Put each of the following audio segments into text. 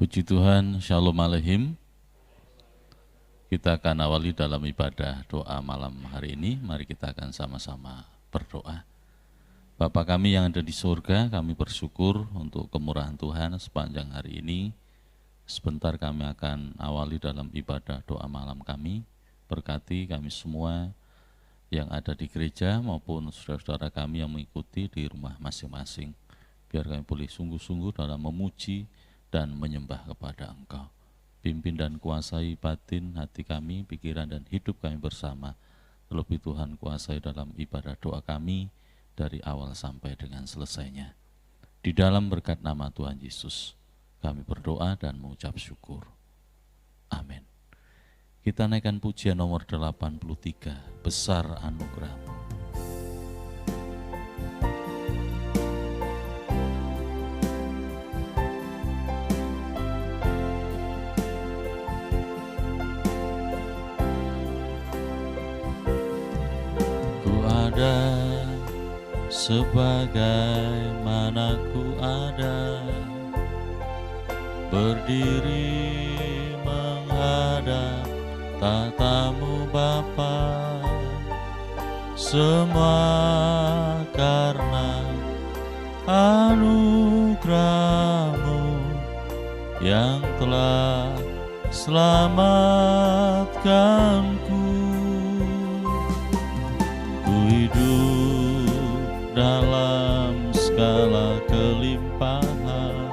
Puji Tuhan, Shalom Aleichem. Kita akan awali dalam ibadah doa malam hari ini. Mari kita akan sama-sama berdoa. Bapa kami yang ada di surga, kami bersyukur untuk kemurahan Tuhan sepanjang hari ini. Sebentar kami akan awali dalam ibadah doa malam kami. Berkati kami semua yang ada di gereja maupun saudara-saudara kami yang mengikuti di rumah masing-masing. Biar kami boleh sungguh-sungguh dalam memuji dan menyembah kepada Engkau. Pimpin dan kuasai batin hati kami, pikiran dan hidup kami bersama. Terlebih Tuhan kuasai dalam ibadah doa kami dari awal sampai dengan selesainya. Di dalam berkat nama Tuhan Yesus, kami berdoa dan mengucap syukur. Amin. Kita naikkan pujian nomor 83, Besar Anugerah-Mu. Sebagaimana ku ada, berdiri menghadap tatamu Bapa, semua karena anugerah-Mu yang telah selamatkanku. Ku hidup dalam segala kelimpahan,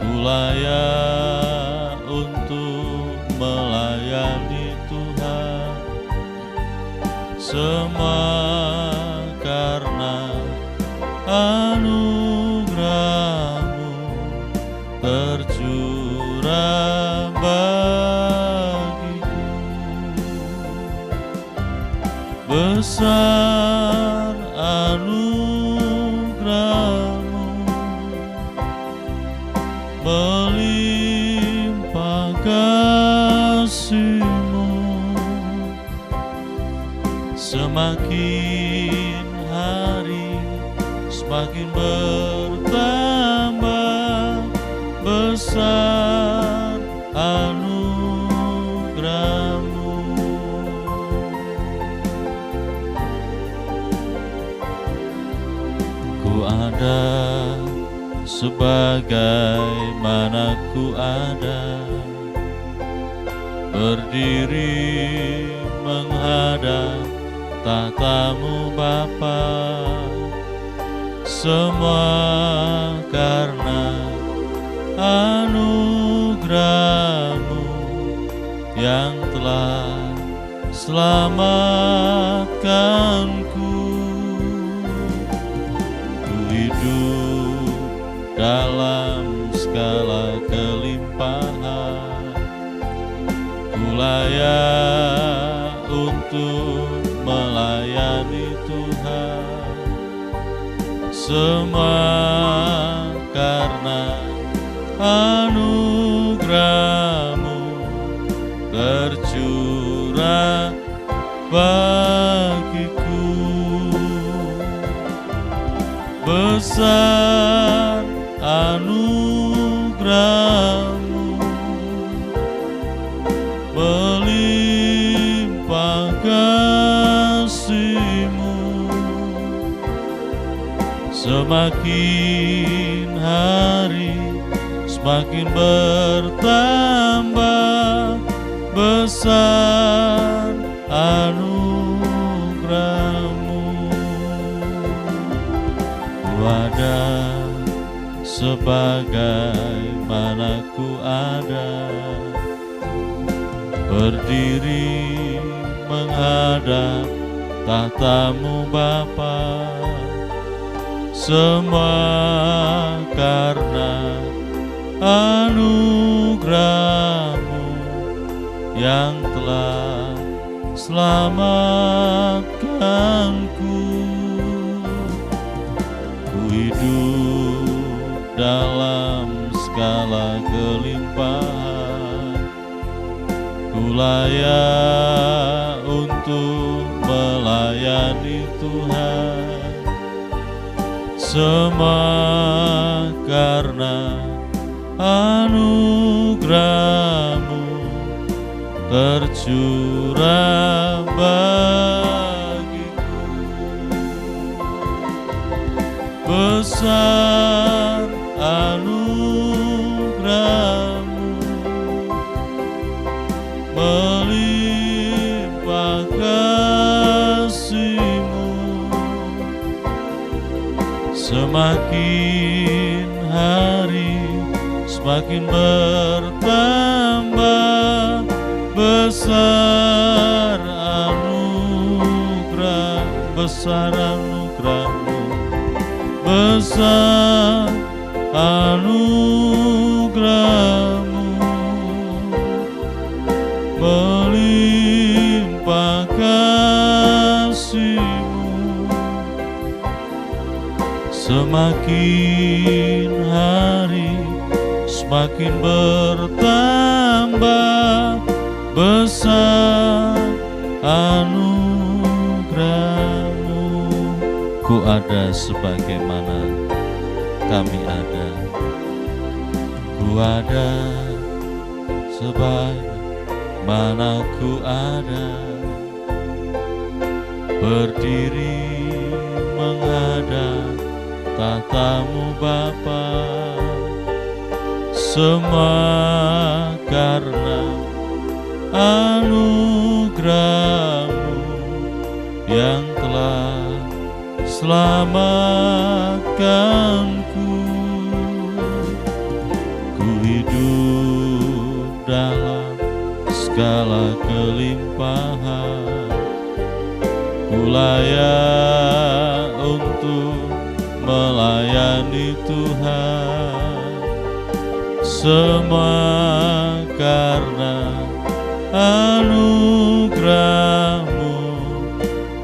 ku layak untuk melayani Tuhan. Semua karena anugerah-Mu tercurah bagiku. Besar anugerah-Mu, melimpah kasih-Mu, semakin hari semakin bertambah. Besar anugerah-Mu. Ada sebagaimana ku ada, berdiri menghadap tatamu Bapa, semua karena anugerah-Mu yang telah selamatkanku. Hidup dalam segala kelimpahan, ku layak untuk melayani Tuhan. Semua karena anugerah-Mu tercurah bagiku. Besar anugerah-Mu, melimpah kasih-Mu, semakin hari semakin bertambah. Besar anugerah-Mu. Ada sebagaimana ku ada, berdiri menghadap tatamu Bapa, semua karena anugerah-Mu yang telah selamatkanku. Hidup dalam segala kelimpahan, ku layak untuk melayani Tuhan. Semua karena anugerah-Mu tercurah bagiku. Besar anugerah-Mu, melimpah kasih-Mu, semakin hari semakin bertambah besar anugerah, besar anugerah-Mu, besar anugerah-Mu, melimpah kasih-Mu, semakin hari semakin bertambah besar anugerah-Mu. Ku ada sebagaimana kami ada, ku ada sebagaimana ku ada, berdiri menghadap tahta-Mu Bapa, semua karena anugerah-Mu yang telah selamatkanku. Ku hidup dalam segala kelimpahan, ku layak untuk melayani Tuhan, semua karena anugerah-Mu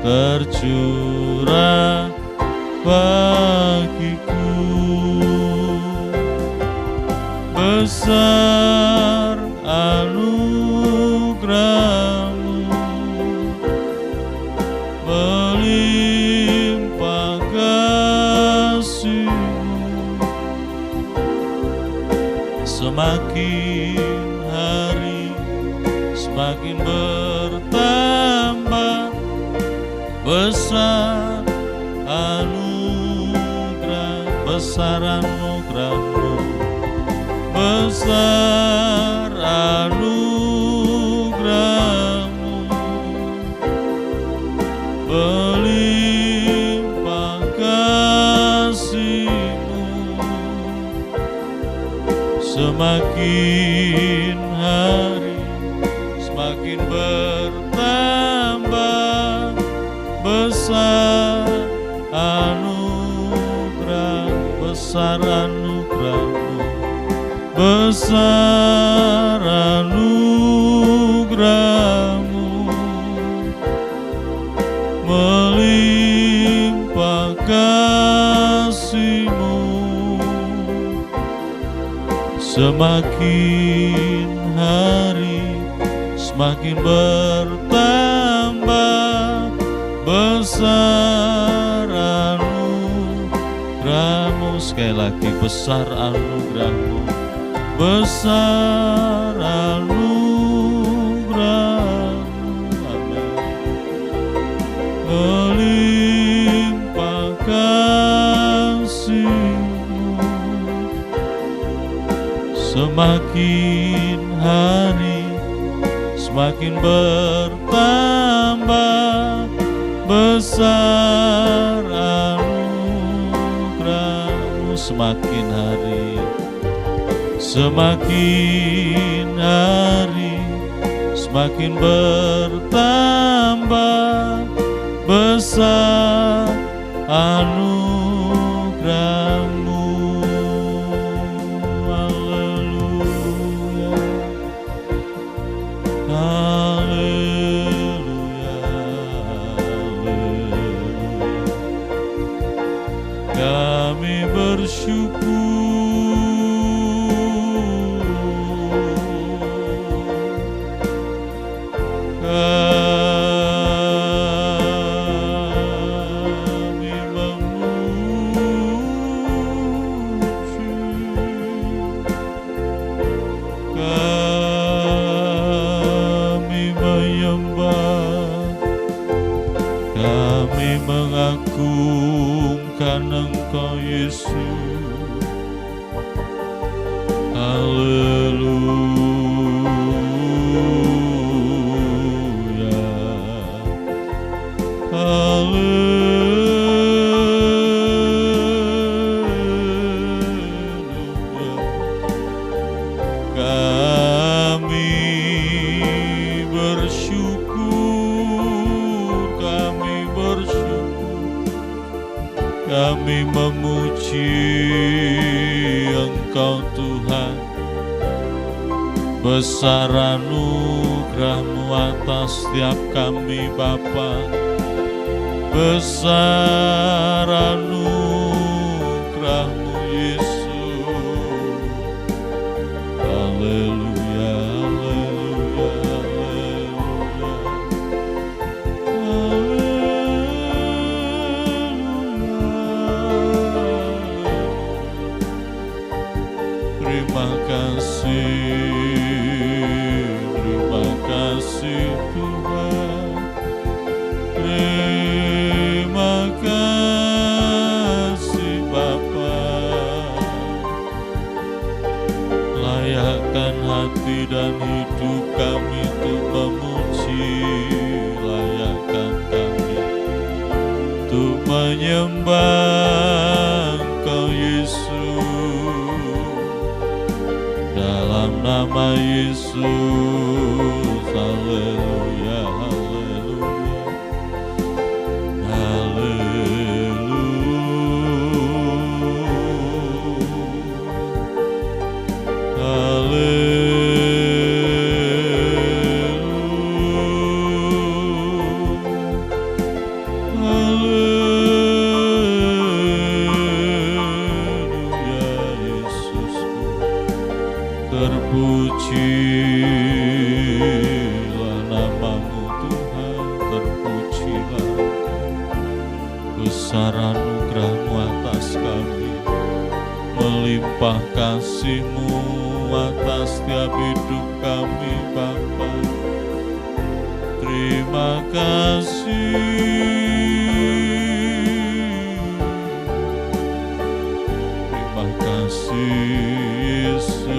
tercurah bagiku. Besar anugerah-Mu, melimpah kasih-Mu, semakin hari semakin bertambah besar anugerah, besar anugerah-Mu, besar anugerah-Mu, melimpah kasih-Mu, semakin hari semakin bertambah besar anugerah, besar anugerah-Mu, besar anugerah-Mu, melimpah kasih-Mu, semakin hari semakin bertambah besar anugerah-Mu. Sekali lagi, besar anugerah-Mu, besar anugerah-Mu, amin. Melimpah kasih-Mu, semakin hari semakin bertambah besar anugerah-Mu, semakin hari semakin hari semakin bertambah besar anugerah-Mu. Haleluya, haleluya, haleluya. Kami bersyukur, kami memuji, Yesus. Haleluya, haleluya. Kami bersyukur, kami memuji Engkau Tuhan. Besar anugerah-Mu atas setiap kami Bapa. Besar anugerah-Mu Yesus. Haleluya, haleluya, haleluya. Terima kasih Tuhan. Terima kasih Bapa. Layakkan hati dan hidup kami untuk memuji, layakkan kami untuk menyembah Engkau Yesus. Dalam nama Yesus. Haleluya, haleluya, haleluya, haleluya, Yesusku. Terpujilah nama-Mu Tuhan, terpujilah. Besar anugerah-Mu atas kami, melimpah kasih-Mu atas setiap hidup kami Bapa. Terima kasih. Terima kasih Yesus.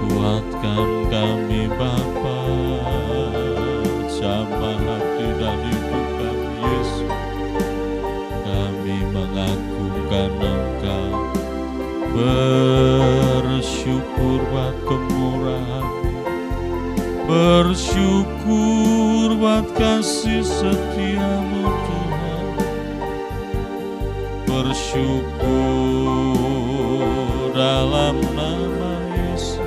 Kuatkan kami Bapa, jamah hati dan hidup kami Yesus. Kami mengagungkan Engkau, bersyukur buat kemurahan-Mu, bersyukur buat kasih setia-Mu Tuhan, bersyukur dalam nama Yesus.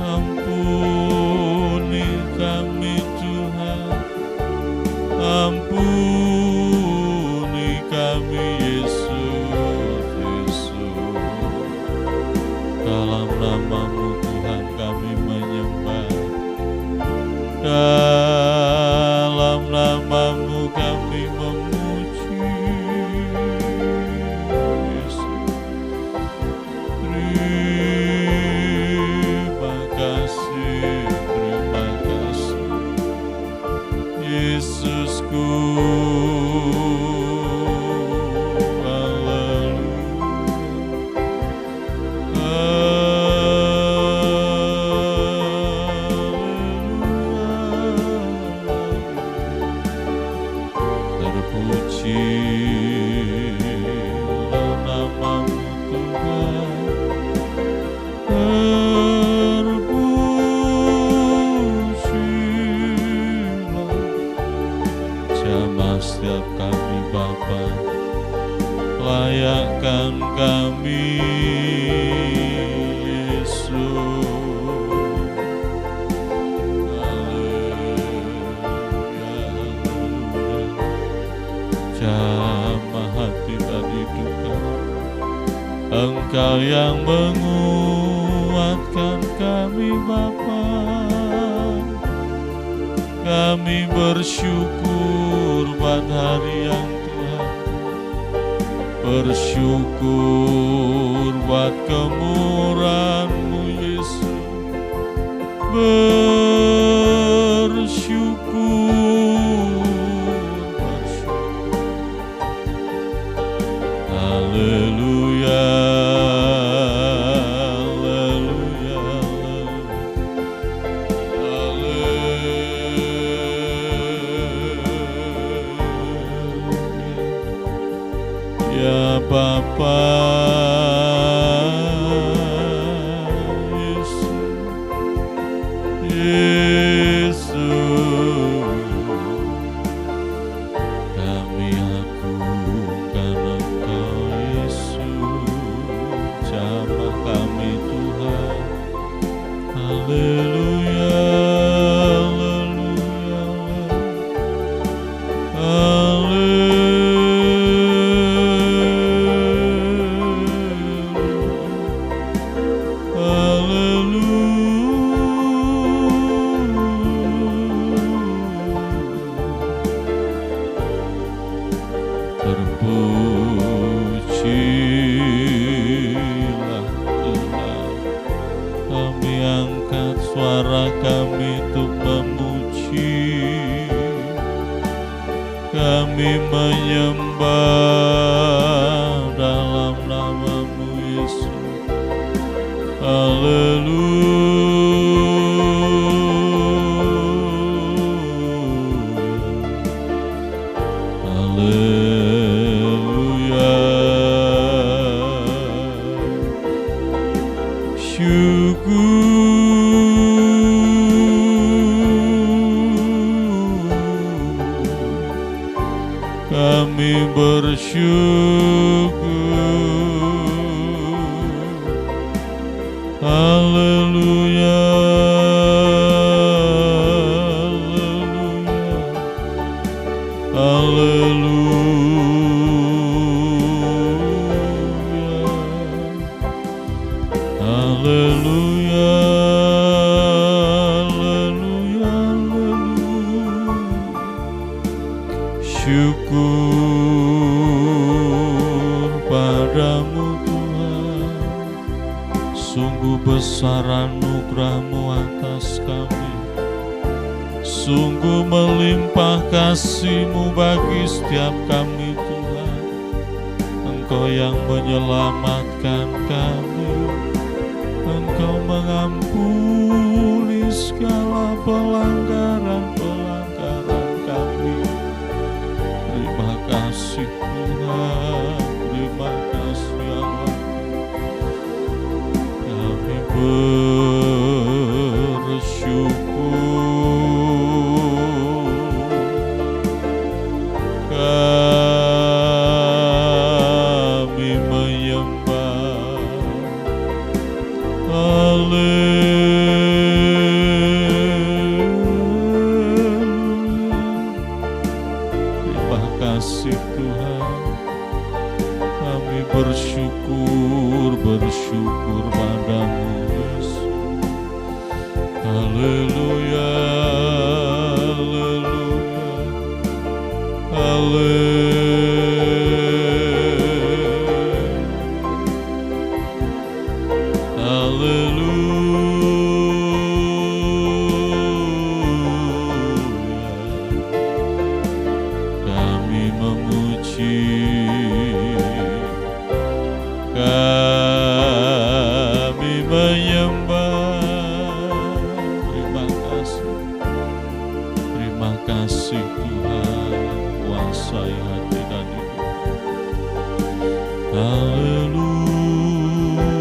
Ampuni kami Tuhan, ampuni kami Yesus, Yesus. Dalam nama-Mu Tuhan kami menyembah, dalam nama-Mu kami memuji Yesus. Terima kasih Yesusku. Setiap kami Bapa, layakkan kami Yesus. Haleluya, haleluya. Jamah hati dan hidup kami, Engkau yang menguatkan kami Bapa. Kami bersyukur pada hari yang Tuhan, bersyukur buat kemurahan-Mu Yesus, bersyukur. Haleluya, haleluya, haleluya. Ya Bapa Yesus, kami agungkan Engkau Yesus, jamah kami Tuhan. Haleluya, terpujilah Tuhan. Kami angkat suara kami untuk memuji, kami menyembah dalam nama-Mu Yesus. Haleluya, haleluya. Kami bersyukur. Haleluya, haleluya, haleluya, haleluya, haleluya. Syukur padamu Tuhan, sungguh besar anugerah-Mu atas kami, sungguh melimpah kasih-Mu bagi setiap kami Tuhan. Engkau yang menyelamatkan kami, Engkau mengampuni segala pelanggaran-pelanggaran kami. Terima kasih Tuhan, terima kasih Allah. Kami bersyukur, kami menyembah. Terima kasih Tuhan, kami bersyukur padamu Yesus. Haleluya, haleluya, haleluya, haleluya. Kami memuji, kami menyembah. Terima kasih Tuhan, kuasai hati dan hidup. Haleluya,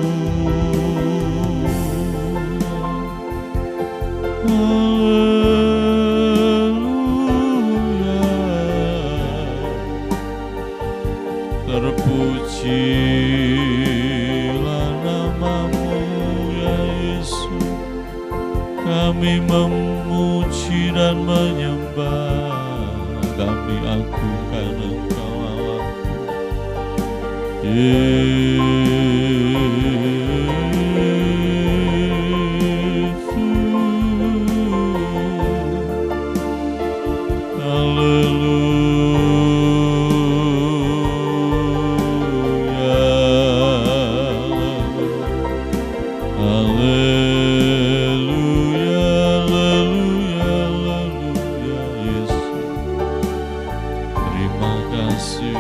haleluya. Terpujilah nama-Mu ya Yesus. Kami memuji dan menyembah, kami agungkan Engkau Allahku. Yesus, kasih.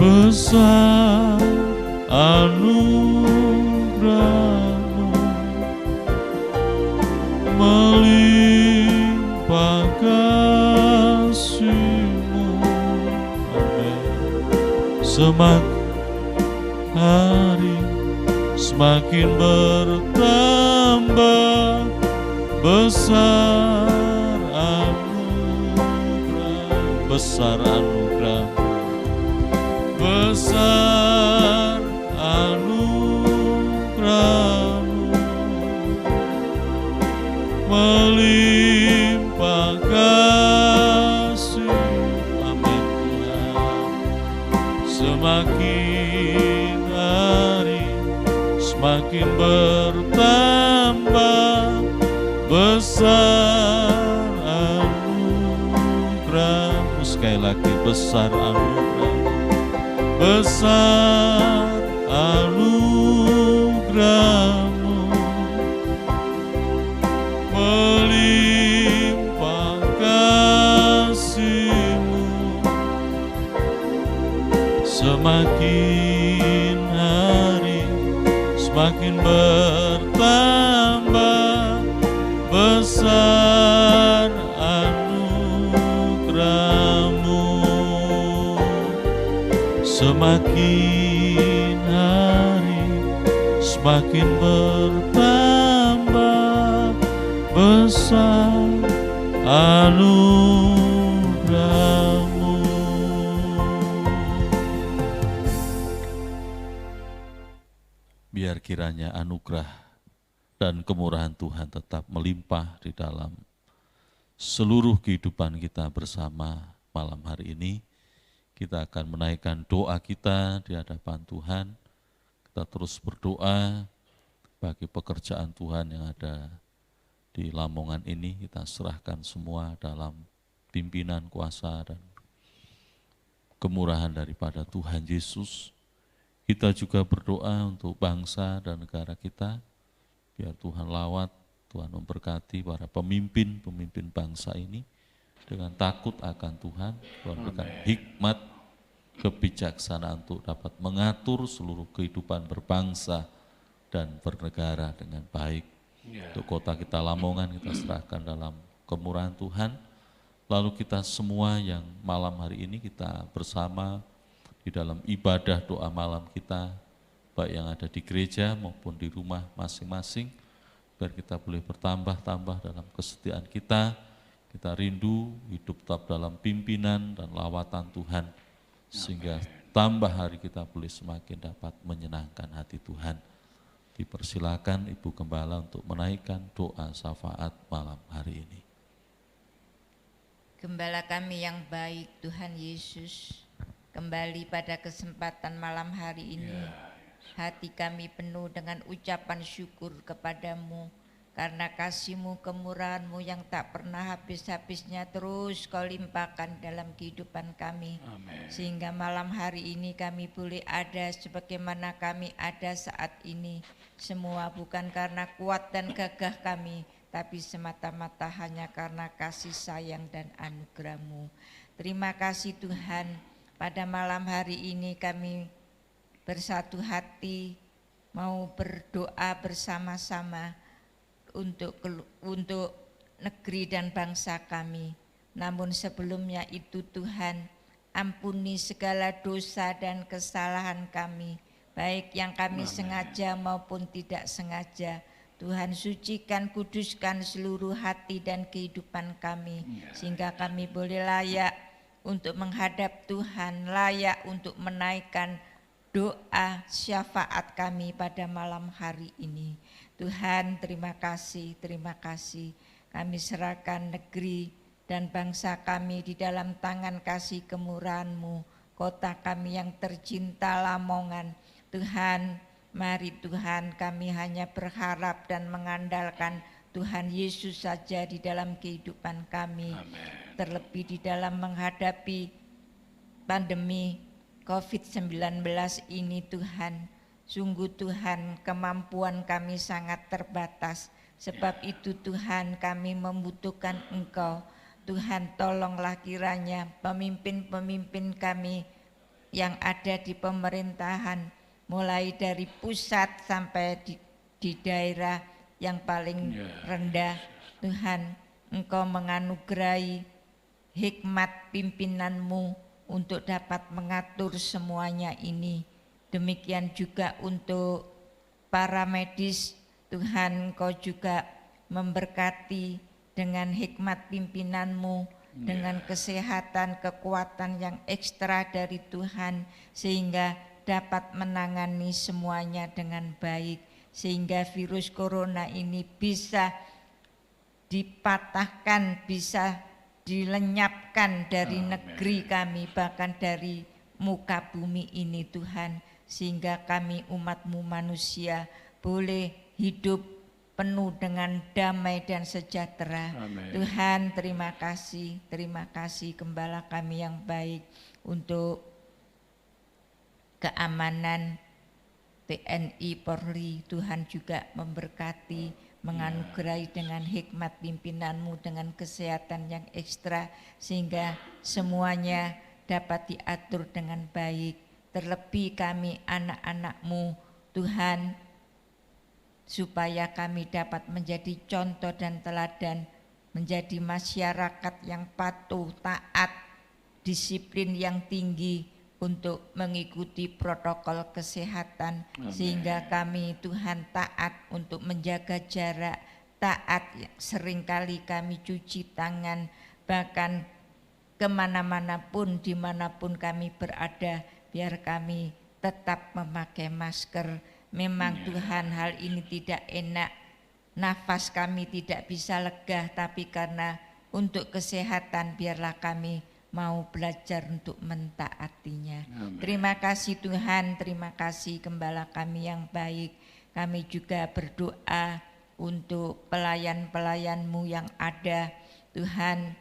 Besar anugerah-Mu, melimpah kasih-Mu. Amin. Semakin hari semakin bertambah besar anugerah, besar anugerah, besar anugerah-Mu, melimpah kasih. Amin Tuhan. Semakin hari semakin bertambah besar anugerah-Mu. Sekali lagi, besar anugerah-Mu, besar anugerah-Mu, melimpah kasih-Mu. Semakin hari semakin bertambah besar anugerah-Mu. Semakin hari semakin bertambah besar anugerah-Mu. Biar kiranya anugerah dan kemurahan Tuhan tetap melimpah di dalam seluruh kehidupan kita bersama malam hari ini. Kita akan menaikkan doa kita di hadapan Tuhan. Kita terus berdoa bagi pekerjaan Tuhan yang ada di Lamongan ini. Kita serahkan semua dalam pimpinan, kuasa, dan kemurahan daripada Tuhan Yesus. Kita juga berdoa untuk bangsa dan negara kita, biar Tuhan lawat, Tuhan memberkati para pemimpin bangsa ini dengan takut akan Tuhan. Tuhan berikan hikmat, kebijaksanaan untuk dapat mengatur seluruh kehidupan berbangsa dan bernegara dengan baik. Untuk kota kita Lamongan, kita serahkan dalam kemurahan Tuhan. Lalu kita semua yang malam hari ini kita bersama di dalam ibadah doa malam kita, baik yang ada di gereja maupun di rumah masing-masing, biar kita boleh bertambah-tambah dalam kesetiaan kita. Kita rindu hidup tetap dalam pimpinan dan lawatan Tuhan, sehingga tambah hari kita boleh semakin dapat menyenangkan hati Tuhan. Dipersilakan Ibu Gembala untuk menaikkan doa syafaat malam hari ini. Gembala kami yang baik, Tuhan Yesus, kembali pada kesempatan malam hari ini, hati kami penuh dengan ucapan syukur kepadamu, karena kasih-Mu, kemurahan-Mu yang tak pernah habis-habisnya terus Kau limpahkan dalam kehidupan kami. Amen. Sehingga malam hari ini kami boleh ada sebagaimana kami ada saat ini. Semua bukan karena kuat dan gagah kami, tapi semata-mata hanya karena kasih sayang dan anugerah-Mu. Terima kasih Tuhan, pada malam hari ini kami bersatu hati mau berdoa bersama-sama untuk negeri dan bangsa kami. Namun sebelumnya itu Tuhan, ampuni segala dosa dan kesalahan kami, baik yang kami sengaja maupun tidak sengaja. Tuhan, sucikan, kuduskan seluruh hati dan kehidupan kami, sehingga kami boleh layak untuk menghadap Tuhan, layak untuk menaikkan doa syafaat kami pada malam hari ini. Tuhan, terima kasih, terima kasih. Kami serahkan negeri dan bangsa kami di dalam tangan kasih kemurahan-Mu, kota kami yang tercinta Lamongan. Tuhan, mari Tuhan, kami hanya berharap dan mengandalkan Tuhan Yesus saja di dalam kehidupan kami. Amen. Terlebih di dalam menghadapi pandemi COVID-19 ini Tuhan, sungguh Tuhan, kemampuan kami sangat terbatas. Sebab itu Tuhan, kami membutuhkan Engkau. Tuhan, tolonglah kiranya pemimpin-pemimpin kami yang ada di pemerintahan, mulai dari pusat sampai di daerah yang paling rendah. Tuhan, Engkau menganugerahi hikmat pimpinanmu untuk dapat mengatur semuanya ini. Demikian juga untuk para medis, Tuhan, Engkau juga memberkati dengan hikmat pimpinanmu, dengan kesehatan, kekuatan yang ekstra dari Tuhan, sehingga dapat menangani semuanya dengan baik, sehingga virus corona ini bisa dipatahkan, bisa dilenyapkan dari negeri kami, bahkan dari muka bumi ini Tuhan, sehingga kami umat-Mu manusia boleh hidup penuh dengan damai dan sejahtera. Amen. Tuhan, terima kasih Gembala kami yang baik untuk keamanan TNI Polri. Tuhan juga memberkati, menganugerahi dengan hikmat pimpinan-Mu, dengan kesehatan yang ekstra, sehingga semuanya dapat diatur dengan baik. Terlebih kami anak-anak-Mu Tuhan, supaya kami dapat menjadi contoh dan teladan, menjadi masyarakat yang patuh, taat, disiplin yang tinggi untuk mengikuti protokol kesehatan. Amen. Sehingga kami Tuhan taat untuk menjaga jarak, taat seringkali kami cuci tangan, bahkan kemana-mana pun, dimanapun kami berada, biar kami tetap memakai masker. Memang Tuhan, hal ini tidak enak, nafas kami tidak bisa lega, tapi karena untuk kesehatan biarlah kami mau belajar untuk mentaatinya. Amen. Terima kasih Tuhan, terima kasih Gembala kami yang baik. Kami juga berdoa untuk pelayan-pelayan-Mu yang ada, Tuhan,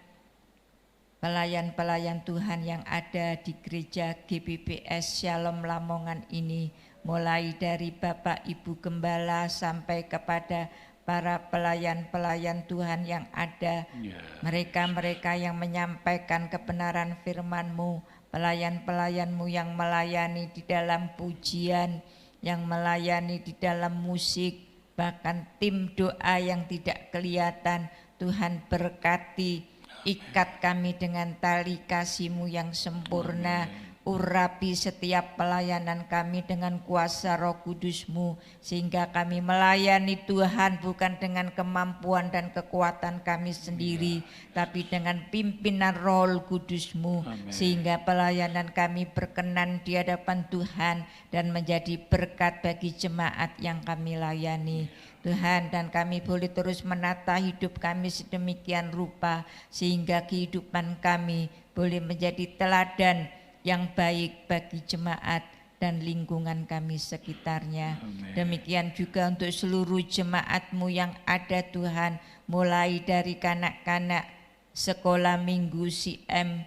pelayan-pelayan Tuhan yang ada di gereja GBBS Shalom Lamongan ini, mulai dari Bapak Ibu Gembala sampai kepada para pelayan-pelayan Tuhan yang ada, mereka-mereka yang menyampaikan kebenaran firman-Mu, pelayan-pelayan-Mu yang melayani di dalam pujian, yang melayani di dalam musik, bahkan tim doa yang tidak kelihatan. Tuhan berkati, ikat kami dengan tali kasih-Mu yang sempurna. Urapi setiap pelayanan kami dengan kuasa Roh Kudus-Mu, sehingga kami melayani Tuhan bukan dengan kemampuan dan kekuatan kami sendiri, tapi dengan pimpinan Roh Kudus-Mu. Amen. Sehingga pelayanan kami berkenan di hadapan Tuhan dan menjadi berkat bagi jemaat yang kami layani. Tuhan, dan kami boleh terus menata hidup kami sedemikian rupa, sehingga kehidupan kami boleh menjadi teladan yang baik bagi jemaat dan lingkungan kami sekitarnya. Amen. Demikian juga untuk seluruh jemaat-Mu yang ada Tuhan, mulai dari kanak-kanak, sekolah minggu, CM,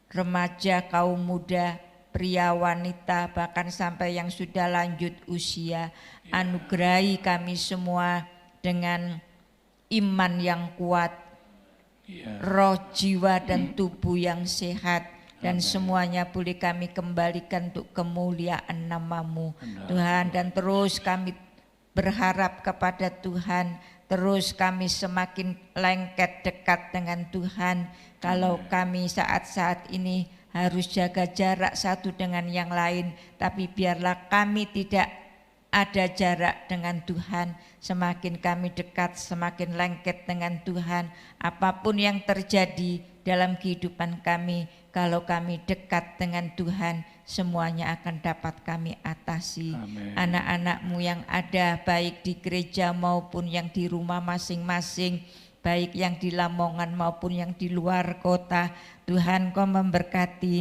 remaja, kaum muda, pria, wanita, bahkan sampai yang sudah lanjut usia. Anugerahi kami semua dengan iman yang kuat, roh, jiwa, dan tubuh yang sehat. Dan semuanya boleh kami kembalikan untuk kemuliaan nama-Mu Tuhan. Dan terus kami berharap kepada Tuhan, terus kami semakin lengket dekat dengan Tuhan. Kalau kami saat-saat ini harus jaga jarak satu dengan yang lain, tapi biarlah kami tidak ada jarak dengan Tuhan. Semakin kami dekat, semakin lengket dengan Tuhan. Apapun yang terjadi dalam kehidupan kami, kalau kami dekat dengan Tuhan, semuanya akan dapat kami atasi. Amen. Anak-anak-Mu yang ada baik di gereja maupun yang di rumah masing-masing, baik yang di Lamongan maupun yang di luar kota, Tuhan Kau memberkati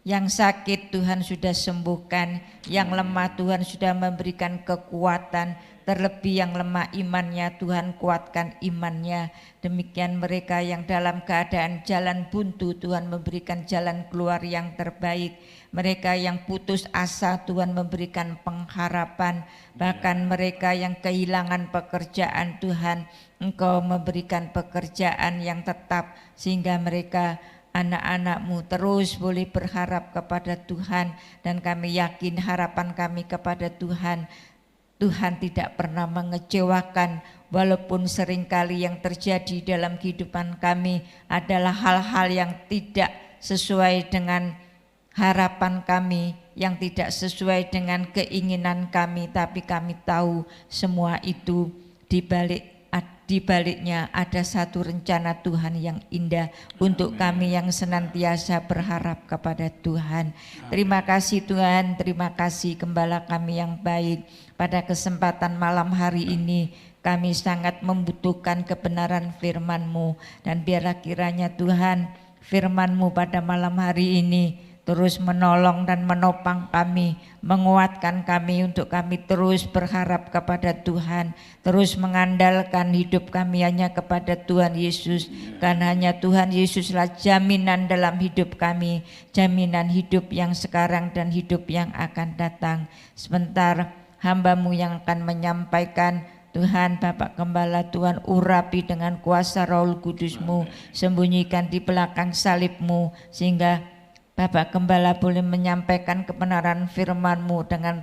Yang sakit Tuhan sudah sembuhkan, yang lemah Tuhan sudah memberikan kekuatan, terlebih yang lemah imannya Tuhan kuatkan imannya. Demikian mereka yang dalam keadaan jalan buntu Tuhan memberikan jalan keluar yang terbaik. Mereka yang putus asa Tuhan memberikan pengharapan. Bahkan mereka yang kehilangan pekerjaan Tuhan, Engkau memberikan pekerjaan yang tetap sehingga mereka anak-anak-Mu terus boleh berharap kepada Tuhan. Dan kami yakin harapan kami kepada Tuhan, Tuhan tidak pernah mengecewakan, walaupun seringkali yang terjadi dalam kehidupan kami adalah hal-hal yang tidak sesuai dengan harapan kami, yang tidak sesuai dengan keinginan kami, tapi kami tahu semua itu di baliknya ada satu rencana Tuhan yang indah untuk kami yang senantiasa berharap kepada Tuhan. Terima kasih Tuhan, terima kasih Gembala kami yang baik. Pada kesempatan malam hari ini kami sangat membutuhkan kebenaran firman-Mu, dan biarlah kiranya Tuhan firman-Mu pada malam hari ini terus menolong dan menopang kami, menguatkan kami untuk kami terus berharap kepada Tuhan, terus mengandalkan hidup kami hanya kepada Tuhan Yesus, karena hanya Tuhan Yesuslah jaminan dalam hidup kami, jaminan hidup yang sekarang dan hidup yang akan datang. Sebentar hamba-Mu yang akan menyampaikan, Tuhan Bapak Gembala, Tuhan urapi dengan kuasa Roh Kudus-Mu, sembunyikan di belakang salib-Mu, sehingga Bapak Gembala boleh menyampaikan kebenaran firman-Mu dengan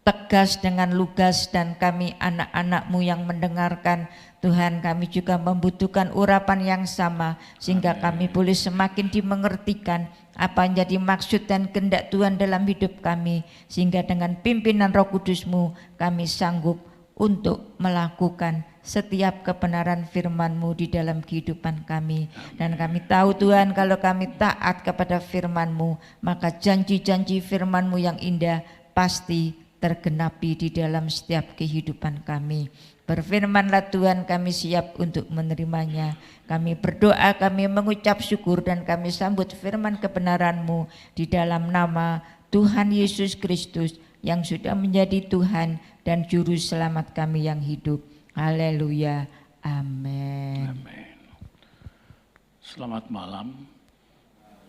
tegas, dengan lugas, dan kami anak-anak-Mu yang mendengarkan, Tuhan kami juga membutuhkan urapan yang sama, sehingga kami boleh semakin dimengertikan apa yang jadi maksud dan kehendak Tuhan dalam hidup kami, sehingga dengan pimpinan Roh Kudus-Mu kami sanggup untuk melakukan setiap kebenaran firman-Mu di dalam kehidupan kami. Dan kami tahu Tuhan, kalau kami taat kepada firman-Mu, maka janji-janji firman-Mu yang indah pasti tergenapi di dalam setiap kehidupan kami. Berfirmanlah Tuhan, kami siap untuk menerimanya. Kami berdoa, kami mengucap syukur, dan kami sambut firman kebenaran-Mu di dalam nama Tuhan Yesus Kristus yang sudah menjadi Tuhan dan Juru Selamat kami yang hidup. Haleluya, amin. Amin. Selamat malam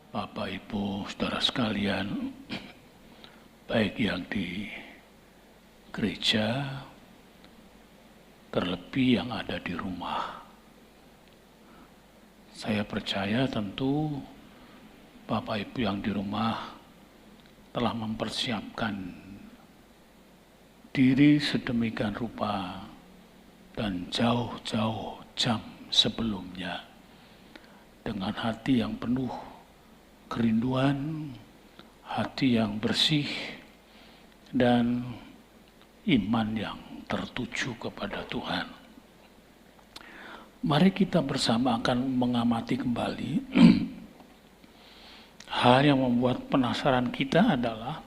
Bapak Ibu Saudara sekalian, baik yang di gereja, terlebih yang ada di rumah. Saya percaya tentu Bapak Ibu yang di rumah telah mempersiapkan diri sedemikian rupa dan jauh-jauh jam sebelumnya dengan hati yang penuh kerinduan, hati yang bersih, dan iman yang tertuju kepada Tuhan. Mari kita bersama akan mengamati kembali hal yang membuat penasaran kita adalah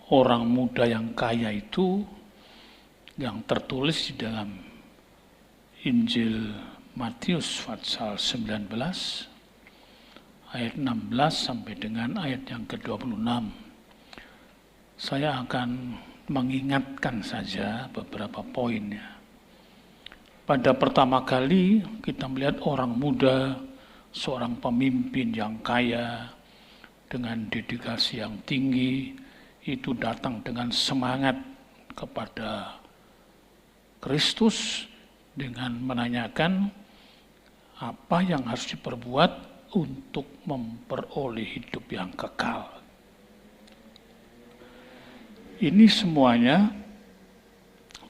orang muda yang kaya itu yang tertulis di dalam Injil Matius pasal 19 ayat 16 sampai dengan ayat yang ke-26. Saya akan mengingatkan saja beberapa poinnya. Pada pertama kali kita melihat orang muda, seorang pemimpin yang kaya dengan dedikasi yang tinggi, itu datang dengan semangat kepada Kristus dengan menanyakan apa yang harus diperbuat untuk memperoleh hidup yang kekal. Ini semuanya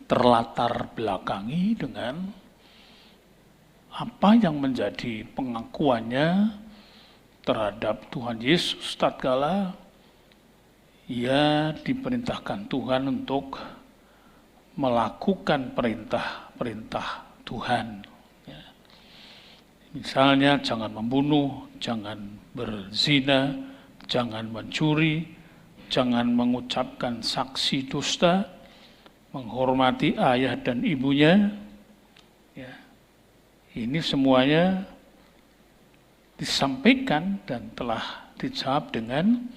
terlatar belakangi dengan apa yang menjadi pengakuannya terhadap Tuhan Yesus tatkala ia diperintahkan Tuhan untuk melakukan perintah-perintah Tuhan. Ya. Misalnya jangan membunuh, jangan berzina, jangan mencuri, jangan mengucapkan saksi dusta, menghormati ayah dan ibunya. Ya. Ini semuanya disampaikan dan telah dijawab dengan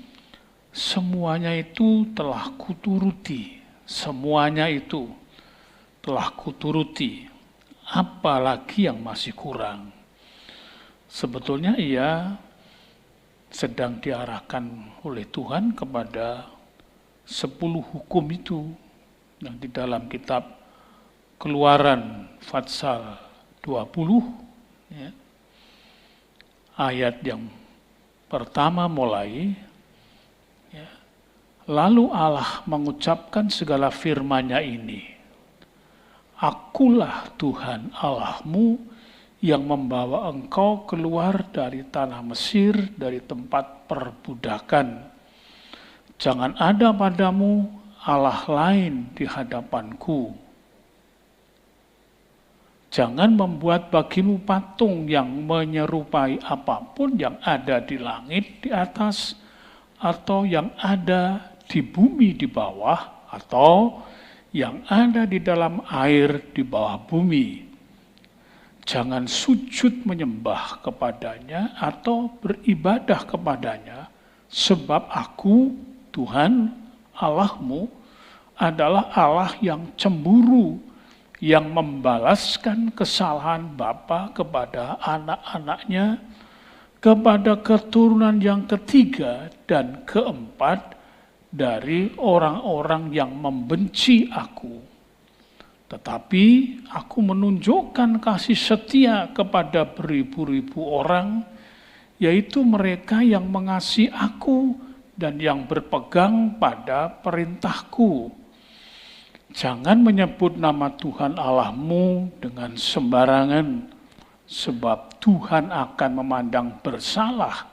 semuanya itu telah kuturuti. Semuanya itu telah kuturuti. Apalagi yang masih kurang? Sebetulnya ia sedang diarahkan oleh Tuhan kepada 10 hukum itu yang di dalam kitab Keluaran Fatsal 20 ya. Ayat yang pertama mulai ya. Lalu Allah mengucapkan segala firman-Nya ini, Akulah Tuhan Allahmu yang membawa engkau keluar dari tanah Mesir, dari tempat perbudakan. Jangan ada padamu Allah lain di hadapanku. Jangan membuat bagimu patung yang menyerupai apapun yang ada di langit di atas, atau yang ada di bumi di bawah, atau yang ada di dalam air di bawah bumi. Jangan sujud menyembah kepadanya atau beribadah kepadanya, sebab aku, Tuhan Allahmu, adalah Allah yang cemburu, yang membalaskan kesalahan bapa kepada anak-anaknya, kepada keturunan yang ketiga dan keempat dari orang-orang yang membenci aku. Tetapi aku menunjukkan kasih setia kepada beribu-ribu orang, yaitu mereka yang mengasihi aku dan yang berpegang pada perintahku. Jangan menyebut nama Tuhan Allahmu dengan sembarangan, sebab Tuhan akan memandang bersalah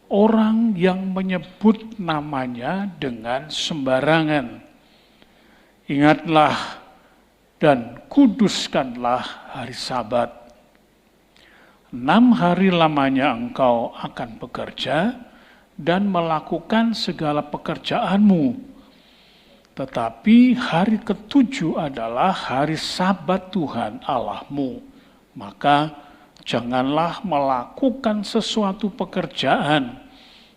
orang yang menyebut namanya dengan sembarangan. Ingatlah dan kuduskanlah hari Sabat. 6 hari lamanya engkau akan bekerja dan melakukan segala pekerjaanmu. Tetapi hari ke-7 adalah hari Sabat Tuhan Allahmu. Maka janganlah melakukan sesuatu pekerjaan,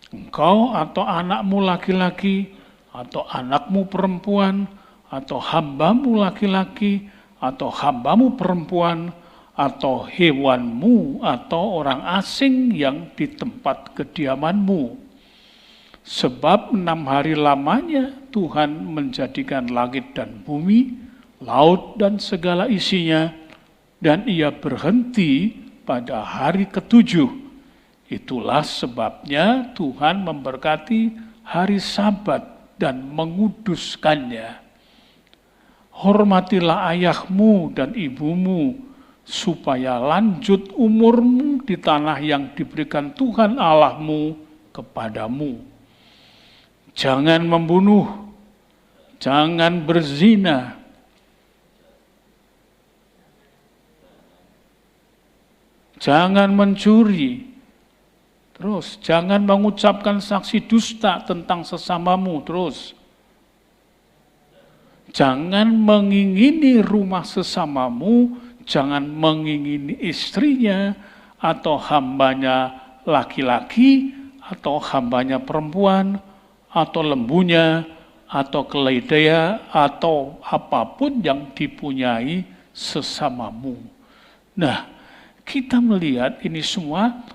engkau atau anakmu laki-laki, atau anakmu perempuan, atau hambamu laki-laki, atau hambamu perempuan, atau hewanmu, atau orang asing yang di tempat kediamanmu. Sebab 6 hari lamanya Tuhan menjadikan langit dan bumi, laut dan segala isinya, dan ia berhenti pada hari ke-7. Itulah sebabnya Tuhan memberkati hari Sabat dan menguduskannya. Hormatilah ayahmu dan ibumu, supaya lanjut umurmu di tanah yang diberikan Tuhan Allahmu kepadamu. Jangan membunuh, jangan berzina, jangan mencuri, terus jangan mengucapkan saksi dusta tentang sesamamu, terus jangan mengingini rumah sesamamu, jangan mengingini istrinya, atau hambanya laki-laki, atau hambanya perempuan, atau lembunya, atau keledai, atau apapun yang dipunyai sesamamu. Nah, kita melihat ini semua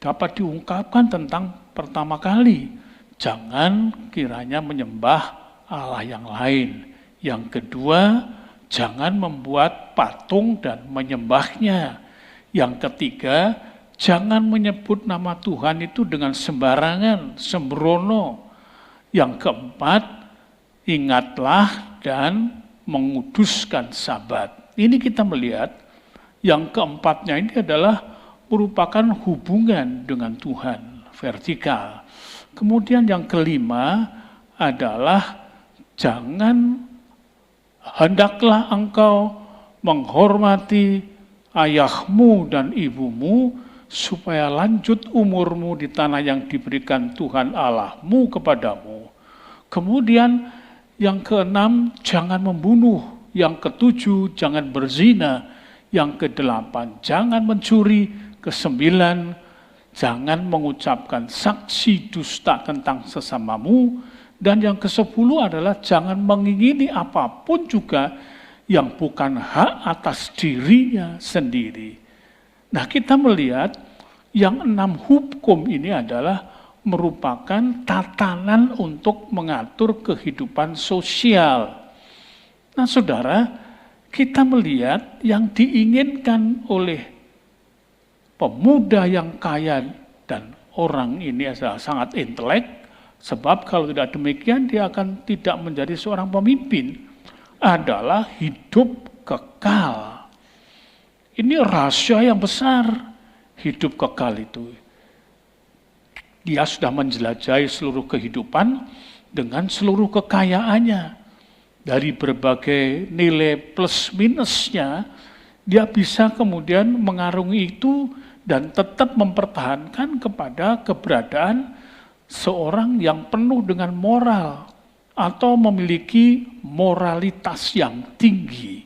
dapat diungkapkan tentang pertama kali, jangan kiranya menyembah Allah yang lain. Yang kedua, jangan membuat patung dan menyembahnya. Yang ketiga, jangan menyebut nama Tuhan itu dengan sembarangan, sembrono. Yang keempat, ingatlah dan menguduskan Sabat. Ini kita melihat yang keempatnya ini adalah merupakan hubungan dengan Tuhan, vertikal. Kemudian yang kelima adalah hendaklah engkau menghormati ayahmu dan ibumu, supaya lanjut umurmu di tanah yang diberikan Tuhan Allahmu kepadamu. Kemudian yang keenam, jangan membunuh. Yang ketujuh, jangan berzina. Yang kedelapan, jangan mencuri. Kesembilan, jangan mengucapkan saksi dusta tentang sesamamu. Dan yang ke-10 adalah jangan mengingini apapun juga yang bukan hak atas dirinya sendiri. Nah, kita melihat yang 6 hukum ini adalah merupakan tatanan untuk mengatur kehidupan sosial. Nah, saudara, kita melihat yang diinginkan oleh pemuda yang kaya dan orang ini adalah sangat intelek, sebab kalau tidak demikian dia akan tidak menjadi seorang pemimpin, adalah hidup kekal. Ini rahasia yang besar, hidup kekal itu. Dia sudah menjelajahi seluruh kehidupan dengan seluruh kekayaannya. Dari berbagai nilai plus minusnya, dia bisa kemudian mengarungi itu dan tetap mempertahankan kepada keberadaan seorang yang penuh dengan moral atau memiliki moralitas yang tinggi.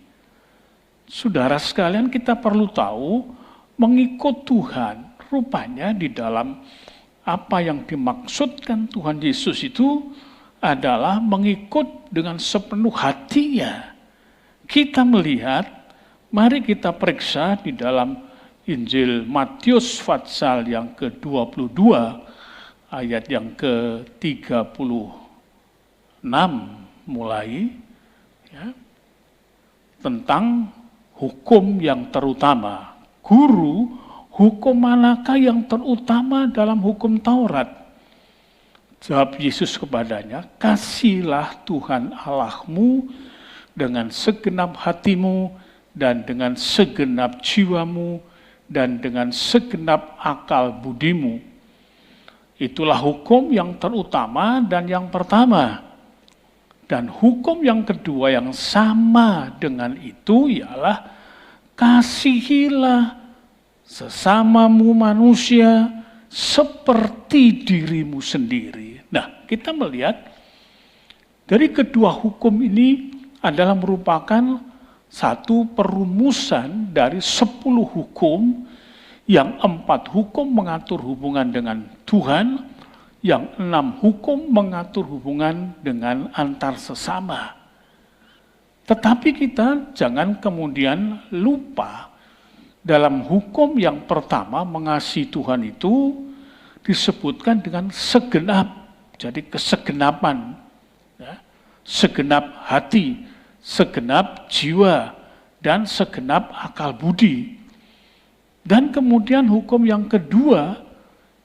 Saudara sekalian, kita perlu tahu mengikut Tuhan rupanya di dalam apa yang dimaksudkan Tuhan Yesus itu adalah mengikut dengan sepenuh hatinya. Kita melihat, mari kita periksa di dalam Injil Matius pasal yang ke-22 ayat yang ke-36 mulai ya, tentang hukum yang terutama. Guru, hukum manakah yang terutama dalam hukum Taurat? Jawab Yesus kepadanya, kasihlah Tuhan Allahmu dengan segenap hatimu dan dengan segenap jiwamu dan dengan segenap akal budimu. Itulah hukum yang terutama dan yang pertama. Dan hukum yang kedua yang sama dengan itu ialah kasihilah sesamamu manusia seperti dirimu sendiri. Nah, kita melihat dari kedua hukum ini adalah merupakan satu perumusan dari 10 hukum, yang 4 hukum mengatur hubungan dengan Tuhan, yang 6 hukum mengatur hubungan dengan antar sesama. Tetapi kita jangan kemudian lupa, dalam hukum yang pertama mengasihi Tuhan itu disebutkan dengan segenap, jadi kesegenapan, ya, segenap hati, segenap jiwa, dan segenap akal budi. Dan kemudian hukum yang kedua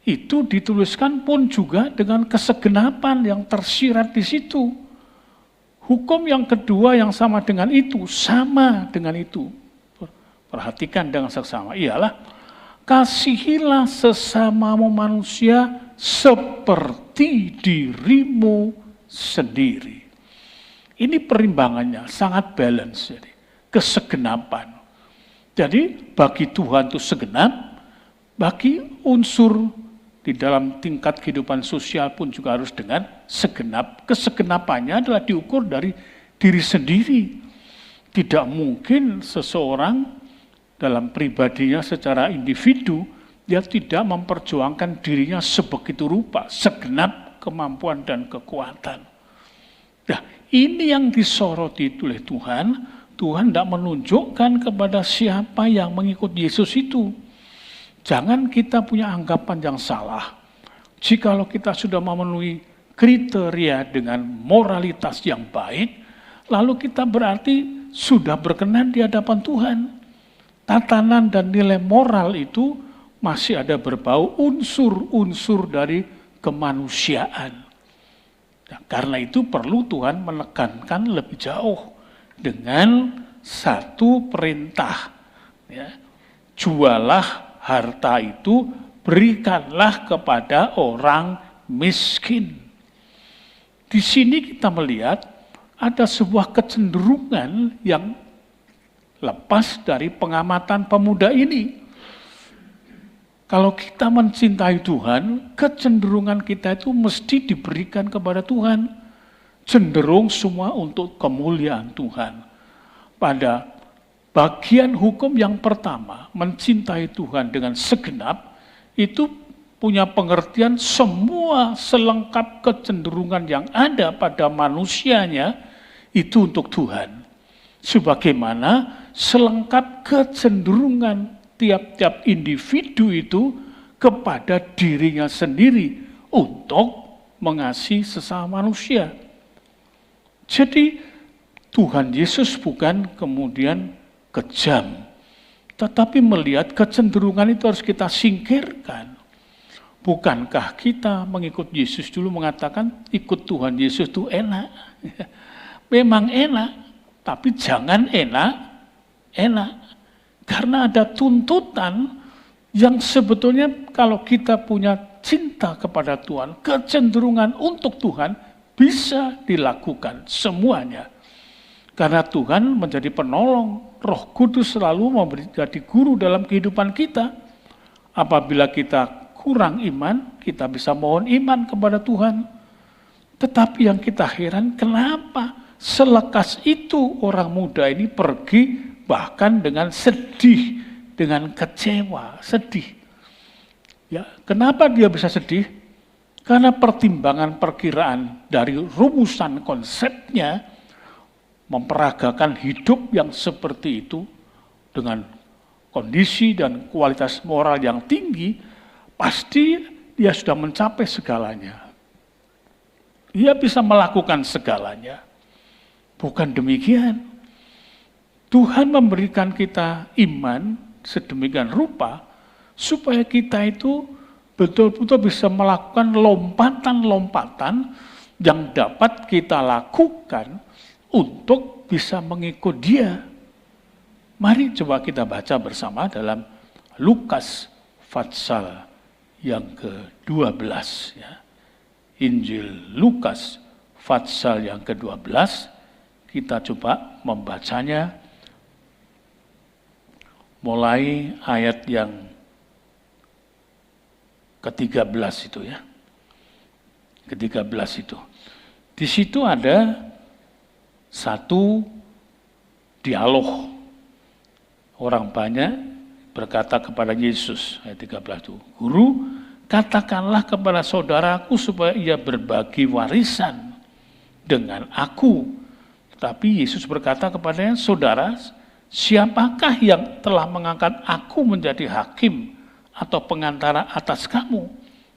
itu dituliskan pun juga dengan kesegenapan yang tersirat di situ. Hukum yang kedua yang sama dengan itu, sama dengan itu. Perhatikan dengan seksama, ialah kasihilah sesamamu manusia seperti dirimu sendiri. Ini perimbangannya sangat balance, jadi kesegenapan. Jadi bagi Tuhan itu segenap, bagi unsur di dalam tingkat kehidupan sosial pun juga harus dengan segenap. Kesegenapannya adalah diukur dari diri sendiri. Tidak mungkin seseorang dalam pribadinya secara individu, dia tidak memperjuangkan dirinya sebegitu rupa, segenap kemampuan dan kekuatan. Nah, ini yang disoroti oleh Tuhan. Tuhan tidak menunjukkan kepada siapa yang mengikut Yesus itu. Jangan kita punya anggapan yang salah. Jikalau kita sudah memenuhi kriteria dengan moralitas yang baik, lalu kita berarti sudah berkenan di hadapan Tuhan. Tatanan dan nilai moral itu masih ada berbau unsur-unsur dari kemanusiaan. Nah, karena itu perlu Tuhan menekankan lebih jauh dengan satu perintah, ya, jualah harta itu, berikanlah kepada orang miskin. Di sini kita melihat ada sebuah kecenderungan yang lepas dari pengamatan pemuda ini. Kalau kita mencintai Tuhan, kecenderungan kita itu mesti diberikan kepada Tuhan. Cenderung semua untuk kemuliaan Tuhan. Pada bagian hukum yang pertama, mencintai Tuhan dengan segenap, itu punya pengertian semua selengkap kecenderungan yang ada pada manusianya itu untuk Tuhan. Sebagaimana selengkap kecenderungan tiap-tiap individu itu kepada dirinya sendiri untuk mengasihi sesama manusia. Jadi Tuhan Yesus bukan kemudian kejam, tetapi melihat kecenderungan itu harus kita singkirkan. Bukankah kita mengikut Yesus dulu mengatakan ikut Tuhan Yesus itu enak? Memang enak, tapi jangan enak. Karena ada tuntutan yang sebetulnya kalau kita punya cinta kepada Tuhan, kecenderungan untuk Tuhan bisa dilakukan semuanya. Karena Tuhan menjadi penolong, Roh Kudus selalu menjadi guru dalam kehidupan kita. Apabila kita kurang iman, kita bisa mohon iman kepada Tuhan. Tetapi yang kita heran, kenapa selekas itu orang muda ini pergi bahkan dengan sedih, dengan kecewa, sedih. Ya, kenapa dia bisa sedih? Karena pertimbangan perkiraan dari rumusan konsepnya memperagakan hidup yang seperti itu dengan kondisi dan kualitas moral yang tinggi, pasti dia sudah mencapai segalanya. Dia bisa melakukan segalanya. Bukan demikian. Tuhan memberikan kita iman sedemikian rupa supaya kita itu betul-betul bisa melakukan lompatan-lompatan yang dapat kita lakukan untuk bisa mengikut Dia. Mari coba kita baca bersama dalam Lukas pasal yang ke-12 ya. Injil Lukas pasal yang ke-12, kita coba membacanya mulai ayat yang ke-13 itu ya. Ke-13 itu. Di situ ada satu dialog. Orang banyak berkata kepada Yesus, ayat 13 itu, Guru, katakanlah kepada saudaraku supaya ia berbagi warisan dengan aku. Tapi Yesus berkata kepadanya, Saudara, siapakah yang telah mengangkat aku menjadi hakim atau pengantara atas kamu?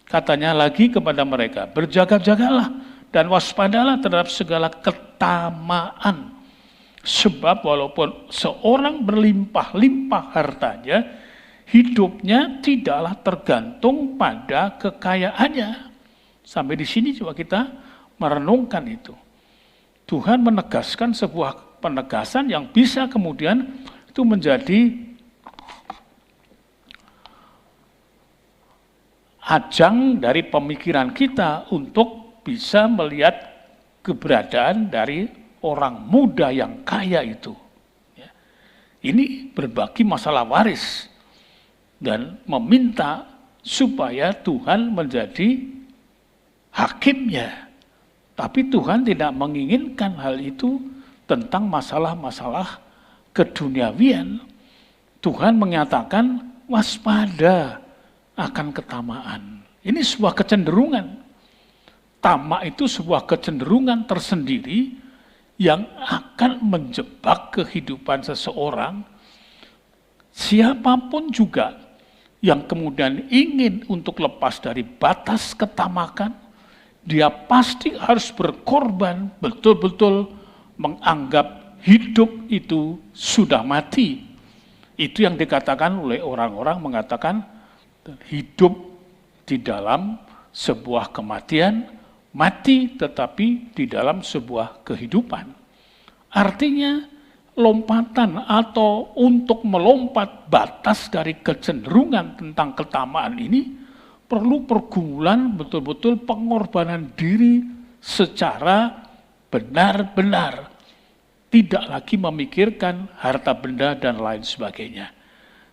Katanya lagi kepada mereka, berjaga-jagalah dan waspadalah terhadap segala ketamaan. Sebab walaupun seorang berlimpah-limpah hartanya, hidupnya tidaklah tergantung pada kekayaannya. Sampai di sini coba kita merenungkan itu. Tuhan menegaskan sebuah penegasan yang bisa kemudian itu menjadi ajang dari pemikiran kita untuk bisa melihat keberadaan dari orang muda yang kaya itu. Ini berbagi masalah waris dan meminta supaya Tuhan menjadi hakimnya. Tapi Tuhan tidak menginginkan hal itu tentang masalah-masalah keduniawian. Tuhan menyatakan waspada akan ketamaan. Ini sebuah kecenderungan. Tamak itu sebuah kecenderungan tersendiri yang akan menjebak kehidupan seseorang. Siapapun juga yang kemudian ingin untuk lepas dari batas ketamakan, dia pasti harus berkorban, betul-betul menganggap hidup itu sudah mati. Itu yang dikatakan oleh orang-orang mengatakan hidup di dalam sebuah kematian, mati tetapi di dalam sebuah kehidupan. Artinya lompatan atau untuk melompat batas dari kecenderungan tentang ketamaan ini perlu pergumulan betul-betul pengorbanan diri secara benar-benar. Tidak lagi memikirkan harta benda dan lain sebagainya.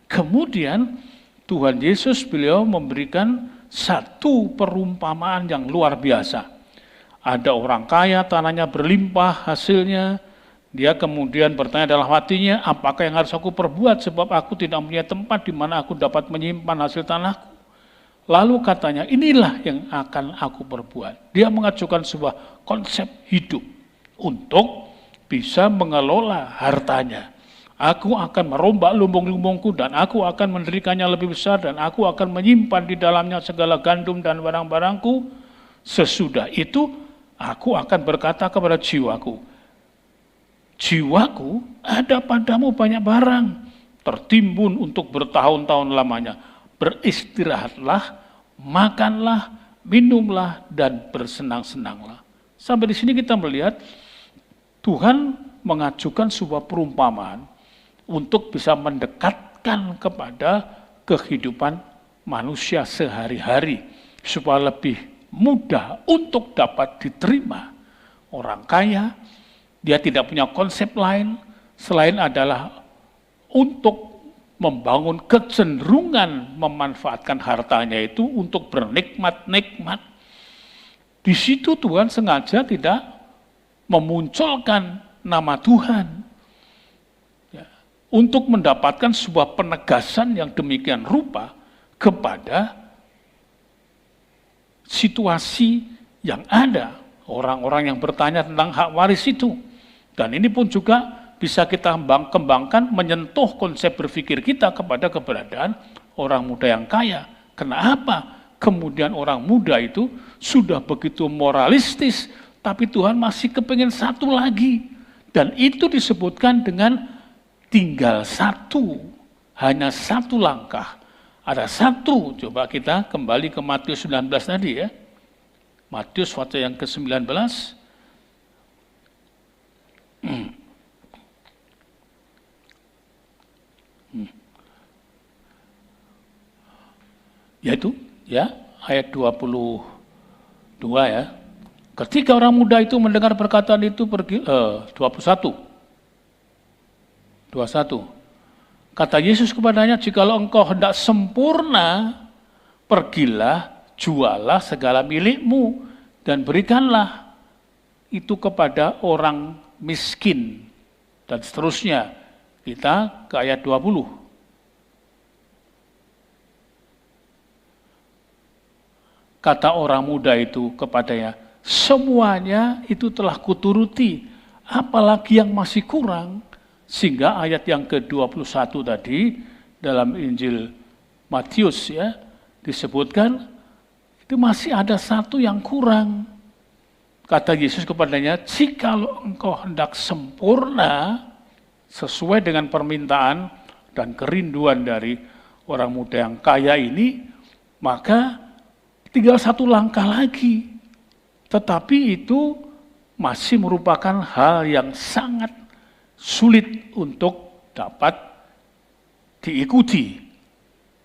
Kemudian Tuhan Yesus beliau memberikan satu perumpamaan yang luar biasa. Ada orang kaya, tanahnya berlimpah hasilnya. Dia kemudian bertanya dalam hatinya, apakah yang harus aku perbuat sebab aku tidak punya tempat di mana aku dapat menyimpan hasil tanahku. Lalu katanya, inilah yang akan aku perbuat. Dia mengajukan sebuah konsep hidup untuk bisa mengelola hartanya. Aku akan merombak lumbung-lumbungku dan aku akan mendirikannya lebih besar dan aku akan menyimpan di dalamnya segala gandum dan barang-barangku. Sesudah itu aku akan berkata kepada jiwaku, jiwaku, ada padamu banyak barang, tertimbun untuk bertahun-tahun lamanya. Beristirahatlah, makanlah, minumlah, dan bersenang-senanglah. Sampai di sini kita melihat Tuhan mengajukan sebuah perumpamaan untuk bisa mendekatkan kepada kehidupan manusia sehari-hari supaya lebih mudah untuk dapat diterima. Orang kaya, dia tidak punya konsep lain selain adalah untuk membangun kecenderungan memanfaatkan hartanya itu untuk bernikmat-nikmat. Di situ Tuhan sengaja tidak memunculkan nama Tuhan ya, untuk mendapatkan sebuah penegasan yang demikian rupa kepada situasi yang ada. Orang-orang yang bertanya tentang hak waris itu. Dan ini pun juga bisa kita kembangkan, menyentuh konsep berpikir kita kepada keberadaan orang muda yang kaya. Kenapa? Kemudian orang muda itu sudah begitu moralistis, tapi Tuhan masih kepingin satu lagi. Dan itu disebutkan dengan tinggal satu, hanya satu langkah. Ada satu, coba kita kembali ke Matius 19 tadi ya. Matius pasal yang ke-19. Yaitu ya ayat 22 ya. Ketika orang muda itu mendengar perkataan itu pergi 21. Kata Yesus kepadanya, jikalau engkau hendak sempurna, pergilah, jualah segala milikmu dan berikanlah itu kepada orang miskin. Dan seterusnya. Kita ke ayat 20. Kata orang muda itu kepadanya, semuanya itu telah kuturuti, apalagi yang masih kurang. Sehingga ayat yang ke-21 tadi dalam Injil Matius ya disebutkan itu masih ada satu yang kurang. Kata Yesus kepadanya, jikalau engkau hendak sempurna sesuai dengan permintaan dan kerinduan dari orang muda yang kaya ini, maka tinggal satu langkah lagi, tetapi itu masih merupakan hal yang sangat sulit untuk dapat diikuti.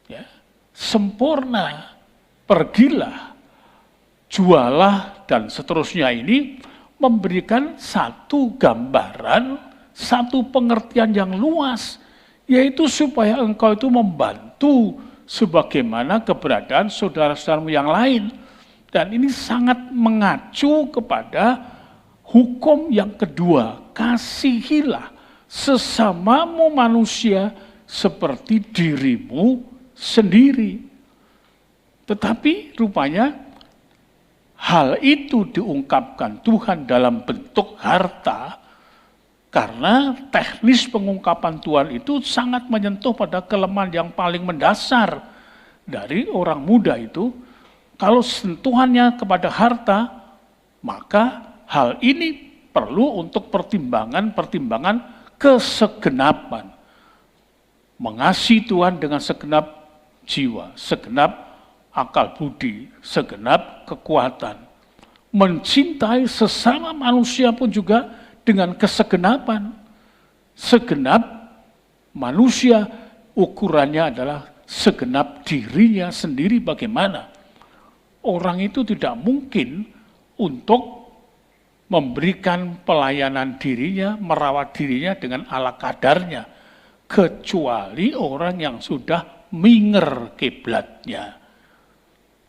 Ya. Sempurna, pergilah, jualah, dan seterusnya ini memberikan satu gambaran, satu pengertian yang luas, yaitu supaya engkau itu membantu sebagaimana keberadaan saudara-saudaramu yang lain. Dan ini sangat mengacu kepada hukum yang kedua, kasihilah sesamamu manusia seperti dirimu sendiri. Tetapi rupanya hal itu diungkapkan Tuhan dalam bentuk harta, karena teknis pengungkapan Tuhan itu sangat menyentuh pada kelemahan yang paling mendasar dari orang muda itu. Kalau sentuhannya kepada harta, maka hal ini perlu untuk pertimbangan kesegenapan. Mengasihi Tuhan dengan segenap jiwa, segenap akal budi, segenap kekuatan. Mencintai sesama manusia pun juga dengan kesegenapan. Segenap manusia ukurannya adalah segenap dirinya sendiri bagaimana. Orang itu tidak mungkin untuk memberikan pelayanan dirinya, merawat dirinya dengan ala kadarnya, kecuali orang yang sudah minger kiblatnya.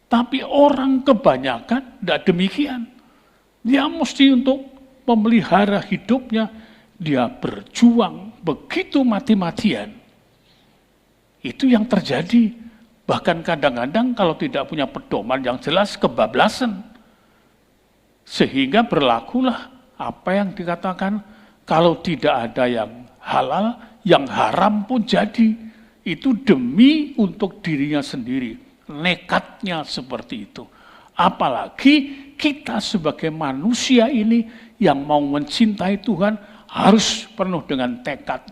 Tapi orang kebanyakan tidak demikian. Dia mesti untuk memelihara hidupnya, dia berjuang begitu mati-matian. Itu yang terjadi Bahkan kadang-kadang kalau tidak punya pedoman yang jelas, kebablasan. Sehingga berlakulah apa yang dikatakan, kalau tidak ada yang halal, yang haram pun jadi. Itu demi untuk dirinya sendiri. Nekatnya seperti itu. Apalagi kita sebagai manusia ini yang mau mencintai Tuhan harus penuh dengan tekad,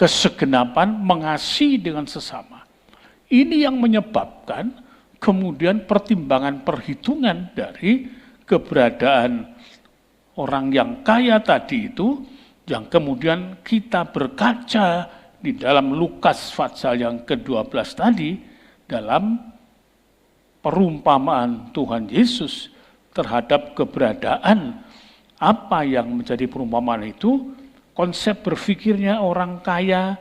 kesegenapan, mengasihi dengan sesama. Ini yang menyebabkan kemudian pertimbangan perhitungan dari keberadaan orang yang kaya tadi itu, yang kemudian kita berkaca di dalam Lukas pasal yang ke-12 tadi, dalam perumpamaan Tuhan Yesus terhadap keberadaan apa yang menjadi perumpamaan itu. Konsep berpikirnya orang kaya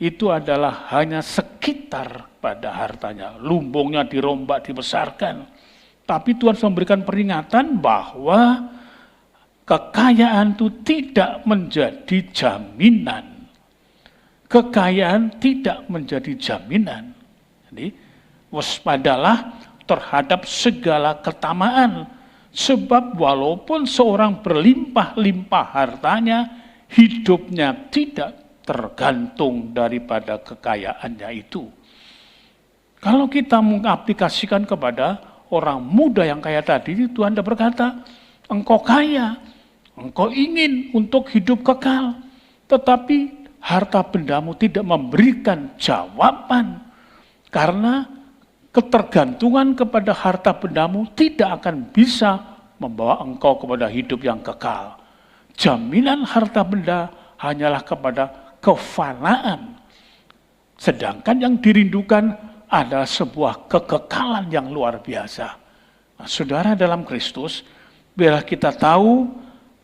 itu adalah hanya sekitar pada hartanya. Lumbungnya dirombak, dibesarkan. Tapi Tuhan memberikan peringatan bahwa kekayaan itu tidak menjadi jaminan. Kekayaan tidak menjadi jaminan. Jadi waspadalah terhadap segala ketamaan. Sebab walaupun seorang berlimpah-limpah hartanya, hidupnya tidak tergantung daripada kekayaannya itu. Kalau kita mengaplikasikan kepada orang muda yang kaya tadi, Tuhan berkata, engkau kaya, engkau ingin untuk hidup kekal, tetapi harta bendamu tidak memberikan jawaban, karena ketergantungan kepada harta bendamu tidak akan bisa membawa engkau kepada hidup yang kekal. Jaminan harta benda hanyalah kepada kefanaan. Sedangkan yang dirindukan adalah sebuah kekekalan yang luar biasa. Nah, saudara dalam Kristus, biarlah kita tahu,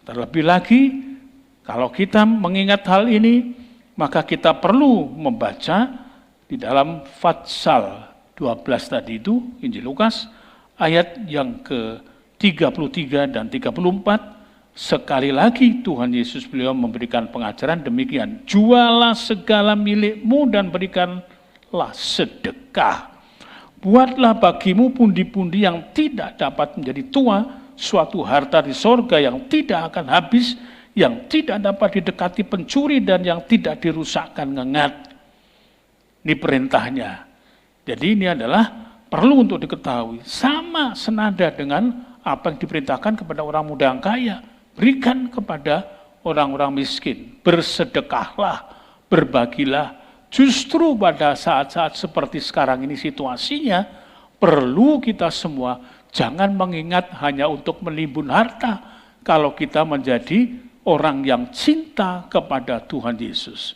terlebih lagi, kalau kita mengingat hal ini, maka kita perlu membaca di dalam pasal 12 tadi itu, Injil Lukas, ayat yang ke-33 dan 34, sekali lagi Tuhan Yesus beliau memberikan pengajaran demikian, jualah segala milikmu dan berikanlah sedekah. Buatlah bagimu pundi-pundi yang tidak dapat menjadi tua, suatu harta di sorga yang tidak akan habis, yang tidak dapat didekati pencuri dan yang tidak dirusakkan ngengat. Ini perintahnya. Jadi ini adalah perlu untuk diketahui. Sama senada dengan apa yang diperintahkan kepada orang muda yang kaya. Berikan kepada orang-orang miskin. Bersedekahlah, berbagilah. Justru pada saat-saat seperti sekarang ini situasinya, perlu kita semua jangan mengingat hanya untuk menimbun harta. Kalau kita menjadi orang yang cinta kepada Tuhan Yesus.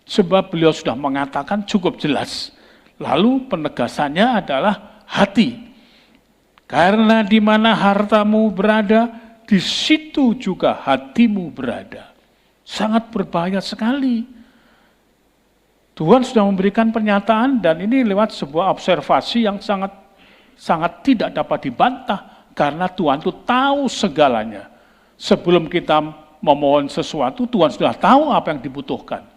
Sebab beliau sudah mengatakan cukup jelas. Lalu penegasannya adalah hati. Karena di mana hartamu berada, di situ juga hatimu berada. Sangat berbahaya sekali. Tuhan sudah memberikan pernyataan dan ini lewat sebuah observasi yang sangat tidak dapat dibantah. Karena Tuhan itu tahu segalanya. Sebelum kita memohon sesuatu, Tuhan sudah tahu apa yang dibutuhkan.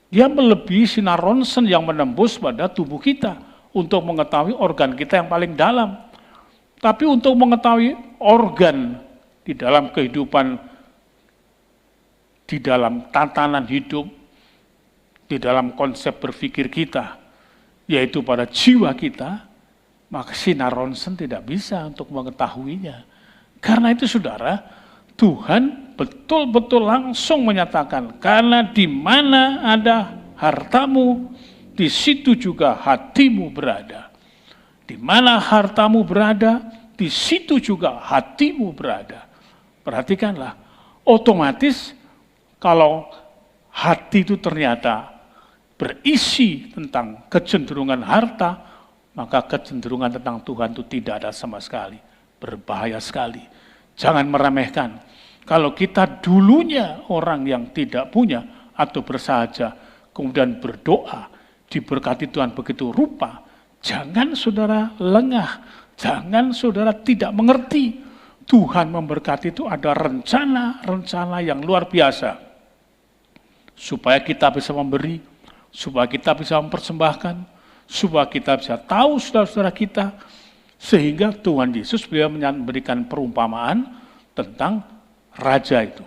Dia melebihi sinar ronsen yang menembus pada tubuh kita untuk mengetahui organ kita yang paling dalam. Tapi untuk mengetahui organ di dalam kehidupan, di dalam tatanan hidup, di dalam konsep berpikir kita, yaitu pada jiwa kita, maka sinar ronsen tidak bisa untuk mengetahuinya. Karena itu saudara, Tuhan betul-betul langsung menyatakan, karena di mana ada hartamu, di situ juga hatimu berada. Di mana hartamu berada, di situ juga hatimu berada. Perhatikanlah, otomatis kalau hati itu ternyata berisi tentang kecenderungan harta, maka kecenderungan tentang Tuhan itu tidak ada sama sekali. Berbahaya sekali. Jangan meremehkan. Kalau kita dulunya orang yang tidak punya atau bersahaja, kemudian berdoa, diberkati Tuhan begitu rupa, jangan saudara lengah, jangan saudara tidak mengerti. Tuhan memberkati itu ada rencana yang luar biasa. Supaya kita bisa memberi, supaya kita bisa mempersembahkan, supaya kita bisa tahu saudara-saudara kita, sehingga Tuhan Yesus beliau memberikan perumpamaan tentang raja itu.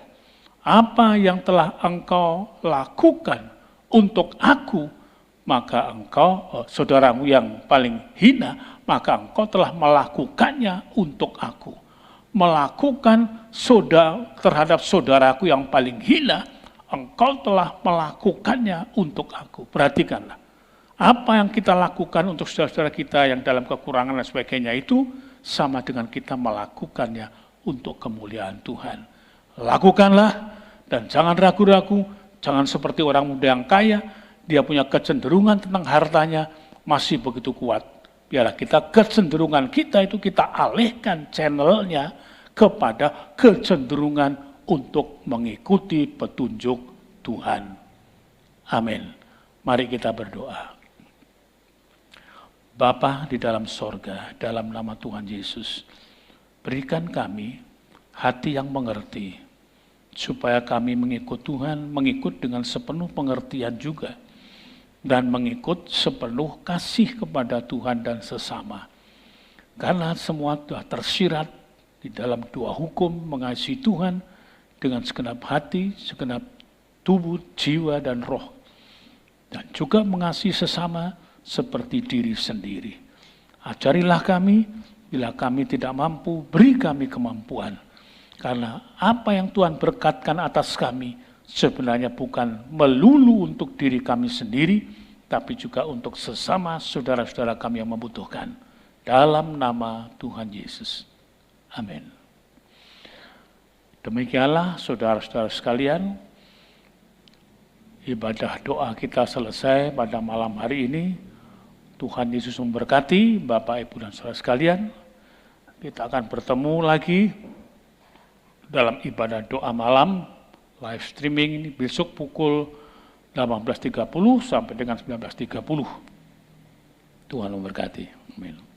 Apa yang telah engkau lakukan untuk aku, maka engkau, saudaramu yang paling hina, maka engkau telah melakukannya untuk aku. Melakukan terhadap saudaraku yang paling hina, engkau telah melakukannya untuk aku. Perhatikanlah, apa yang kita lakukan untuk saudara-saudara kita yang dalam kekurangan dan sebagainya itu sama dengan kita melakukannya untuk kemuliaan Tuhan. Lakukanlah dan jangan ragu-ragu, jangan seperti orang muda yang kaya, dia punya kecenderungan tentang hartanya masih begitu kuat. Biarlah kecenderungan kita itu kita alihkan channelnya kepada kecenderungan untuk mengikuti petunjuk Tuhan. Amin. Mari kita berdoa. Bapa di dalam sorga, dalam nama Tuhan Yesus, berikan kami hati yang mengerti, supaya kami mengikut Tuhan, mengikut dengan sepenuh pengertian juga, dan mengikut sepenuh kasih kepada Tuhan dan sesama. Karena semua telah tersirat di dalam 2 hukum, mengasihi Tuhan dengan segenap hati, segenap tubuh, jiwa, dan roh. Dan juga mengasihi sesama seperti diri sendiri. Ajarilah kami, bila kami tidak mampu, beri kami kemampuan. Karena apa yang Tuhan berkatkan atas kami, sebenarnya bukan melulu untuk diri kami sendiri, tapi juga untuk sesama saudara-saudara kami yang membutuhkan. Dalam nama Tuhan Yesus. Amin. Demikianlah saudara-saudara sekalian, ibadah doa kita selesai pada malam hari ini. Tuhan Yesus memberkati Bapak, Ibu, dan saudara sekalian. Kita akan bertemu lagi dalam ibadah doa malam, live streaming ini besok pukul 18.30 sampai dengan 19.30. Tuhan memberkati. Amin.